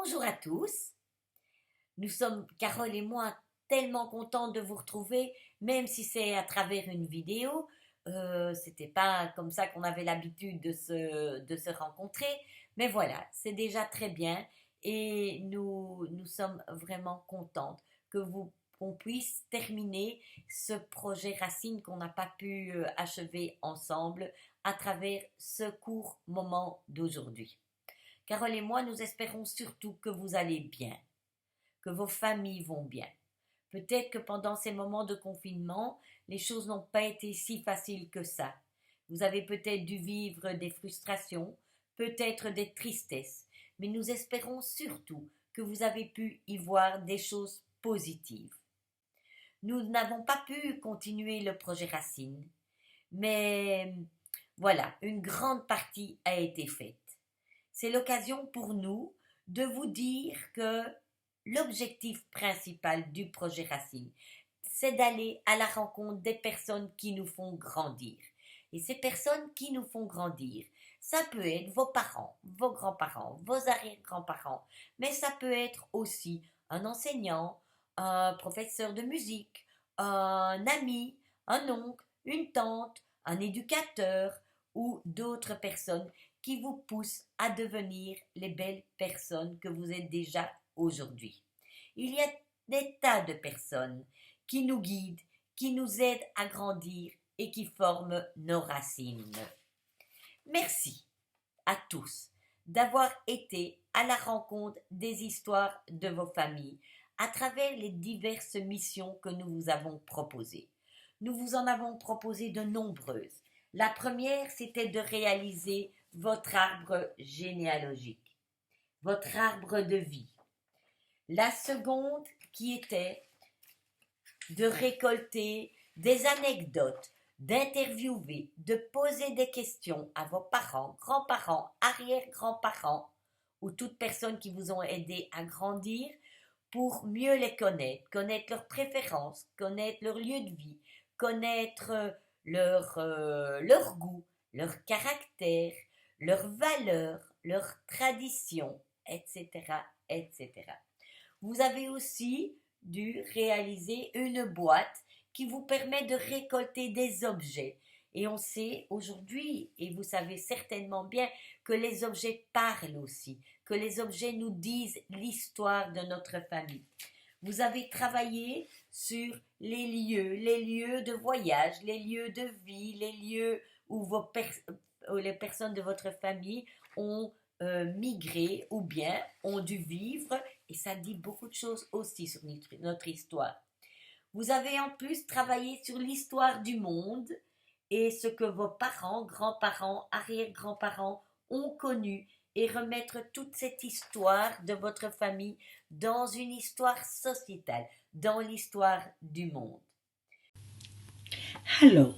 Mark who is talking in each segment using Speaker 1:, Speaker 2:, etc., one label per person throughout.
Speaker 1: Bonjour à tous, nous sommes, Carole et moi, tellement contents de vous retrouver, même si c'est à travers une vidéo. C'était pas comme ça qu'on avait l'habitude de se rencontrer, mais voilà, c'est déjà très bien et nous sommes vraiment contentes qu'on puisse terminer ce projet Racine qu'on n'a pas pu achever ensemble à travers ce court moment d'aujourd'hui. Carole et moi, nous espérons surtout que vous allez bien, que vos familles vont bien. Peut-être que pendant ces moments de confinement, les choses n'ont pas été si faciles que ça. Vous avez peut-être dû vivre des frustrations, peut-être des tristesses, mais nous espérons surtout que vous avez pu y voir des choses positives. Nous n'avons pas pu continuer le projet Racine, mais voilà, une grande partie a été faite. C'est l'occasion pour nous de vous dire que l'objectif principal du projet Racine, c'est d'aller à la rencontre des personnes qui nous font grandir. Et ces personnes qui nous font grandir, ça peut être vos parents, vos grands-parents, vos arrière-grands-parents, mais ça peut être aussi un enseignant, un professeur de musique, un ami, un oncle, une tante, un éducateur ou d'autres personnes qui vous poussent à devenir les belles personnes que vous êtes déjà aujourd'hui. Il y a des tas de personnes qui nous guident, qui nous aident à grandir et qui forment nos racines. Merci à tous d'avoir été à la rencontre des histoires de vos familles à travers les diverses missions que nous vous avons proposées. Nous vous en avons proposé de nombreuses. La première, c'était de réaliser votre arbre généalogique, votre arbre de vie. La seconde, qui était de récolter des anecdotes, d'interviewer, de poser des questions à vos parents, grands-parents, arrière-grands-parents ou toutes personnes qui vous ont aidé à grandir pour mieux les connaître, connaître leurs préférences, connaître leur lieu de vie, connaître leur goût, leur caractère, leurs valeurs, leurs traditions, etc., etc. Vous avez aussi dû réaliser une boîte qui vous permet de récolter des objets. Et on sait aujourd'hui, et vous savez certainement bien, que les objets parlent aussi, que les objets nous disent l'histoire de notre famille. Vous avez travaillé sur les lieux de voyage, les lieux de vie, les lieux où les personnes de votre famille ont migré ou bien ont dû vivre, et ça dit beaucoup de choses aussi sur notre histoire. Vous avez en plus travaillé sur l'histoire du monde et ce que vos parents, grands-parents, arrière-grands-parents ont connu et remettre toute cette histoire de votre famille dans une histoire sociétale, dans l'histoire du monde.
Speaker 2: Hello,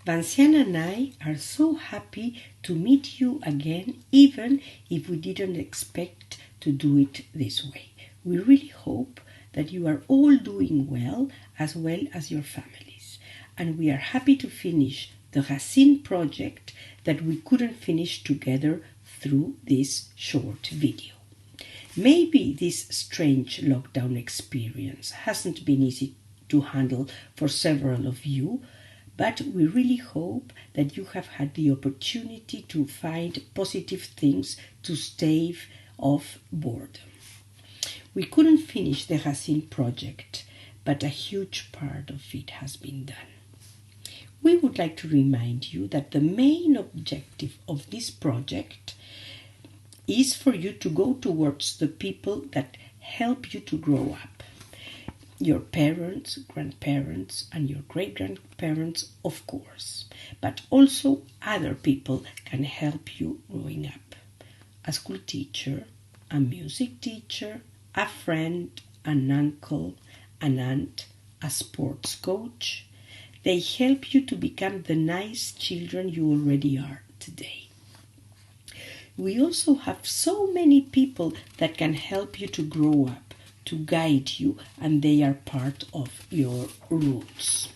Speaker 2: Vinciane and I are so happy to meet you again, even if we didn't expect to do it this way. We really hope that you are all doing well as your families. And we are happy to finish the Racine project that we couldn't finish together through this short video. Maybe this strange lockdown experience hasn't been easy to handle for several of you, but we really hope that you have had the opportunity to find positive things to stave off boredom. We couldn't finish the Racine project, but a huge part of it has been done. We would like to remind you that the main objective of this project is for you to go towards the people that help you to grow up. Your parents, grandparents, and your great-grandparents, of course, but also other people can help you growing up. A school teacher, a music teacher, a friend, an uncle, an aunt, a sports coach. They help you to become the nice children you already are today. We also have so many people that can help you to grow up, to guide you, and they are part of your roots.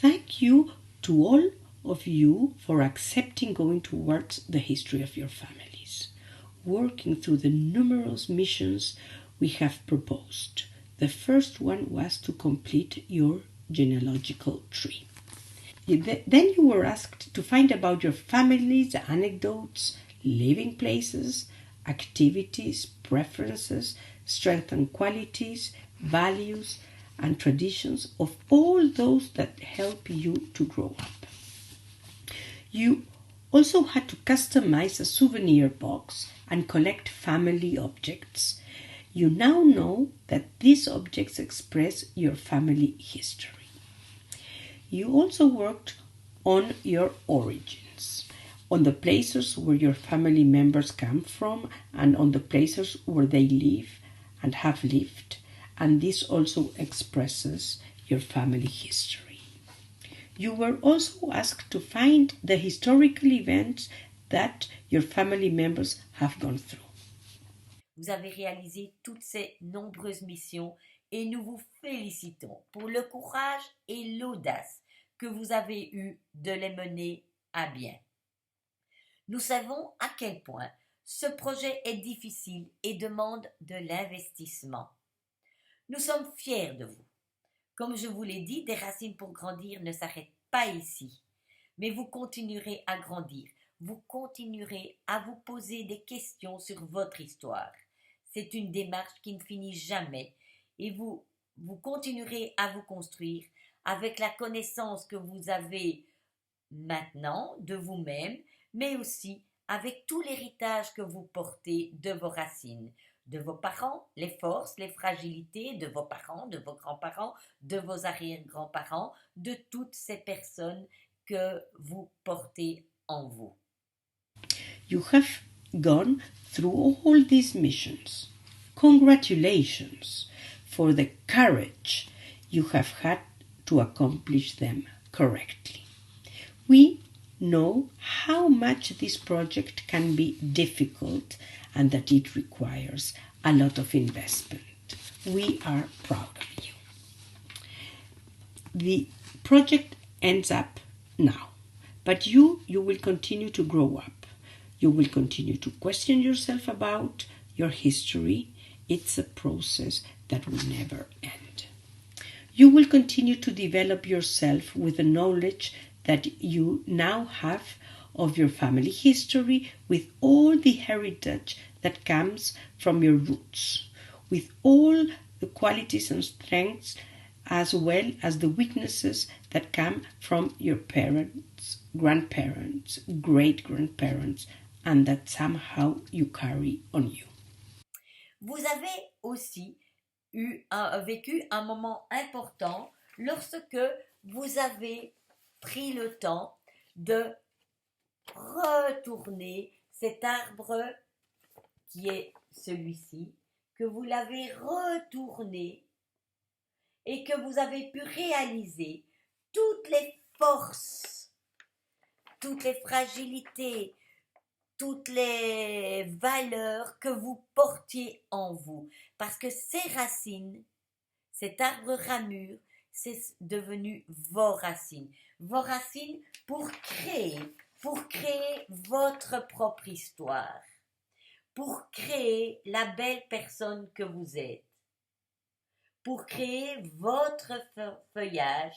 Speaker 2: Thank you to all of you for accepting going towards the history of your families. working through the numerous missions we have proposed. The first one was to complete your genealogical tree. Then you were asked to find about your family's anecdotes, living places, activities, preferences, strengths and qualities, values, and traditions of all those that help you to grow up. You also had to customize a souvenir box and collect family objects. You now know that these objects express your family history. You also worked on your origins, on the places where your family members come from and on the places where they live and have lived, and this also expresses your family history. You were also asked to find the historical events that your family members have gone through.
Speaker 1: Vous avez réalisé toutes ces nombreuses missions et nous vous félicitons pour le courage et l'audace que vous avez eu de les mener à bien. Nous savons à quel point ce projet est difficile et demande de l'investissement. Nous sommes fiers de vous. Comme je vous l'ai dit, des racines pour grandir ne s'arrêtent pas ici, mais vous continuerez à grandir, vous continuerez à vous poser des questions sur votre histoire. C'est une démarche qui ne finit jamais et vous continuerez à vous construire avec la connaissance que vous avez maintenant de vous-même, mais aussi avec tout l'héritage que vous portez de vos racines, de vos parents, les forces, les fragilités de vos parents, de vos grands-parents, de vos arrière-grands-parents, de toutes ces personnes que vous portez en vous.
Speaker 2: You have gone through all these missions. Congratulations for the courage you have had to accomplish them correctly. We know how much this project can be difficult and that it requires a lot of investment. We are proud of you. The project ends up now, but you will continue to grow up. You will continue to question yourself about your history. It's a process that will never end. You will continue to develop yourself with the knowledge that you now have of your family history, with all the heritage that comes from your roots, with all the qualities and strengths as well as the weaknesses that come from your parents, grandparents, great-grandparents, and that somehow you carry on you.
Speaker 1: Vous avez aussi vécu un moment important lorsque vous avez pris le temps de retourner cet arbre qui est celui-ci, que vous l'avez retourné et que vous avez pu réaliser toutes les forces, toutes les fragilités, toutes les valeurs que vous portiez en vous. Parce que ces racines, cet arbre ramure, c'est devenu vos racines. Vos racines pour créer votre propre histoire. Pour créer la belle personne que vous êtes. Pour créer votre feuillage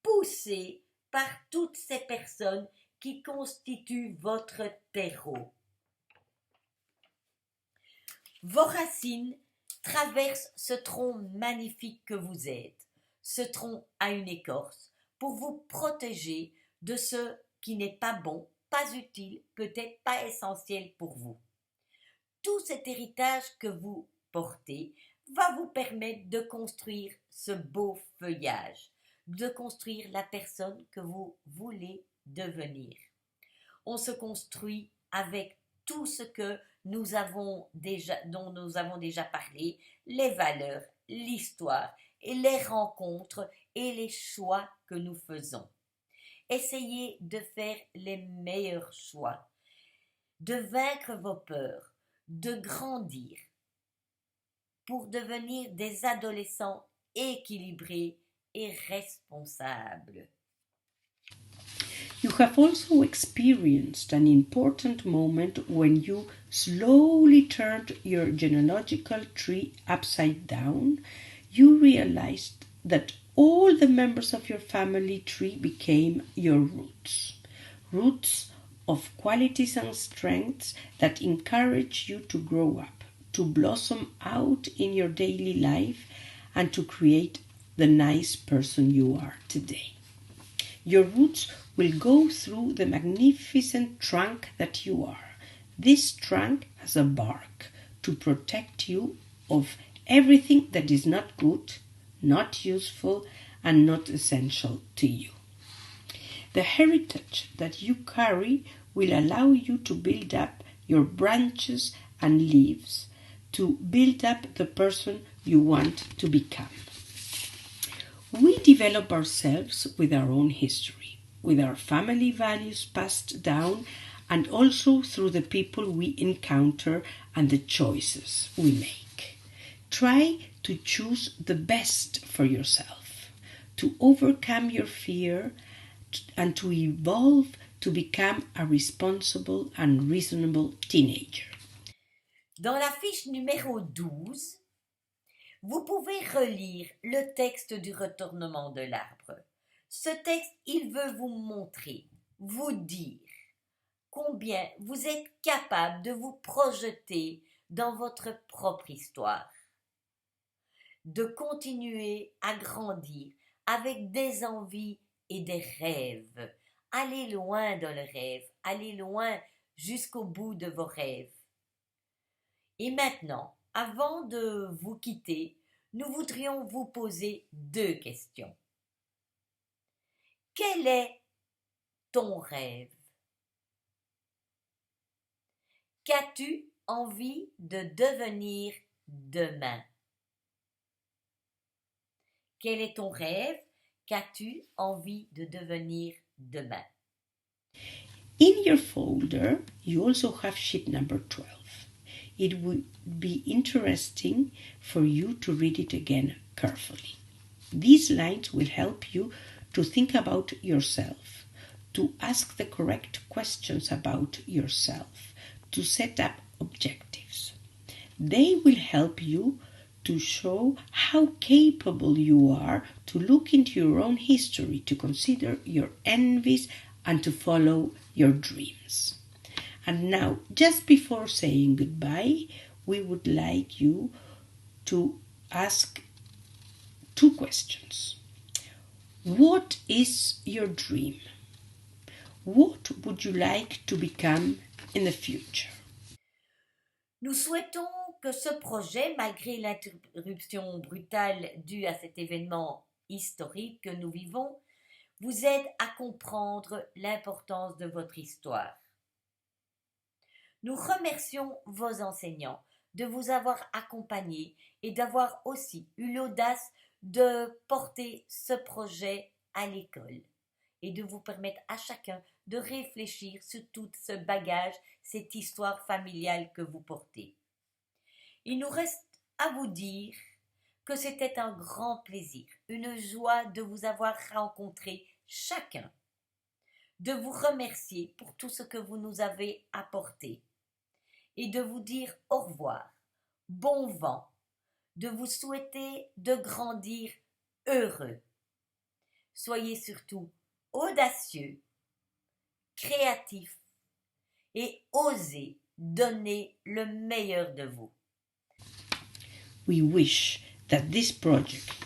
Speaker 1: poussé par toutes ces personnes qui constituent votre terreau. Vos racines traversent ce tronc magnifique que vous êtes. Ce tronc a une écorce pour vous protéger de ce qui n'est pas bon, pas utile, peut-être pas essentiel pour vous. Tout cet héritage que vous portez va vous permettre de construire ce beau feuillage, de construire la personne que vous voulez devenir. On se construit avec tout ce que dont nous avons déjà parlé, les valeurs, l'histoire et les rencontres et les choix que nous faisons. Essayez de faire les meilleurs choix, de vaincre vos peurs, de grandir pour devenir des adolescents équilibrés et responsables.
Speaker 2: You have also experienced an important moment when you slowly turned your genealogical tree upside down. You realized that all the members of your family tree became your roots. Roots of qualities and strengths that encourage you to grow up, to blossom out in your daily life, and to create the nice person you are today. Your roots will go through the magnificent trunk that you are. This trunk has a bark to protect you of everything that is not good, not useful, and not essential to you. The heritage that you carry will allow you to build up your branches and leaves, to build up the person you want to become. We develop ourselves with our own history, with our family values passed down, and also through the people we encounter and the choices we make. Try to choose the best for yourself, to overcome your fear, and to evolve to become a responsible and reasonable teenager.
Speaker 1: Dans la fiche numéro 12, vous pouvez relire le texte du retournement de l'arbre. Ce texte, il veut vous montrer, vous dire combien vous êtes capable de vous projeter dans votre propre histoire, de continuer à grandir avec des envies et des rêves. Allez loin dans le rêve, allez loin jusqu'au bout de vos rêves. Et maintenant, avant de vous quitter, nous voudrions vous poser 2 questions. Quel est ton rêve? Qu'as-tu envie de devenir demain? Quel est ton rêve? Qu'as-tu envie de devenir demain?
Speaker 2: In your folder, you also have sheet number 12. It would be interesting for you to read it again carefully. These lines will help you to think about yourself, to ask the correct questions about yourself, to set up objectives. They will help you to show how capable you are to look into your own history, to consider your envies, and to follow your dreams. And now, just before saying goodbye, we would like you to ask 2 questions. What is your dream? What would you like to become in the future?
Speaker 1: Nous souhaitons que ce projet, malgré l'interruption brutale due à cet événement historique que nous vivons, vous aide à comprendre l'importance de votre histoire. Nous remercions vos enseignants de vous avoir accompagnés et d'avoir aussi eu l'audace de porter ce projet à l'école et de vous permettre à chacun de réfléchir sur tout ce bagage, cette histoire familiale que vous portez. Il nous reste à vous dire que c'était un grand plaisir, une joie de vous avoir rencontrés chacun, de vous remercier pour tout ce que vous nous avez apporté et de vous dire au revoir, bon vent, de vous souhaiter de grandir heureux. Soyez surtout audacieux, créatifs et osez donner le meilleur de vous.
Speaker 2: We wish that this project,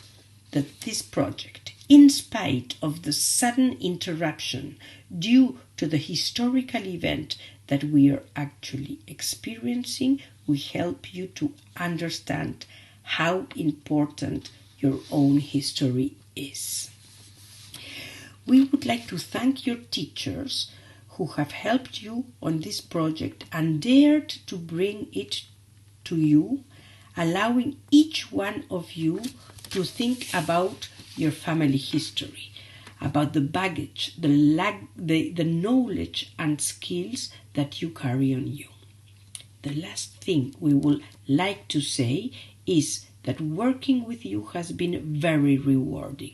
Speaker 2: in spite of the sudden interruption due to the historical event that we are actually experiencing, will help you to understand how important your own history is. We would like to thank your teachers who have helped you on this project and dared to bring it to you, allowing each one of you to think about your family history, about the baggage, the knowledge and skills that you carry on you. The last thing we would like to say is that working with you has been very rewarding.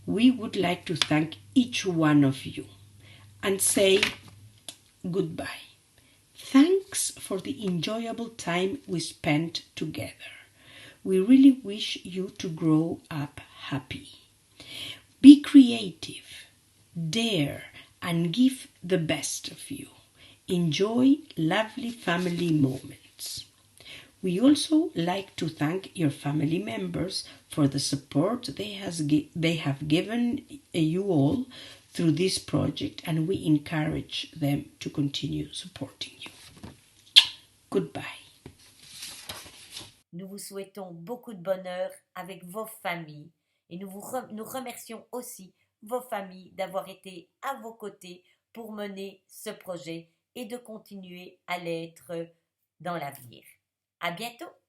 Speaker 2: We would like to thank each one of you. and say goodbye. Thanks for the enjoyable time we spent together. We really wish you to grow up happy. Be creative, dare, and give the best of you. Enjoy lovely family moments. We also like to thank your family members for the support they have given you all through this project, and we encourage them to continue supporting you. Goodbye.
Speaker 1: Nous vous souhaitons beaucoup de bonheur avec vos familles et nous remercions aussi vos familles d'avoir été à vos côtés pour mener ce projet et de continuer à l'être dans l'avenir. À bientôt!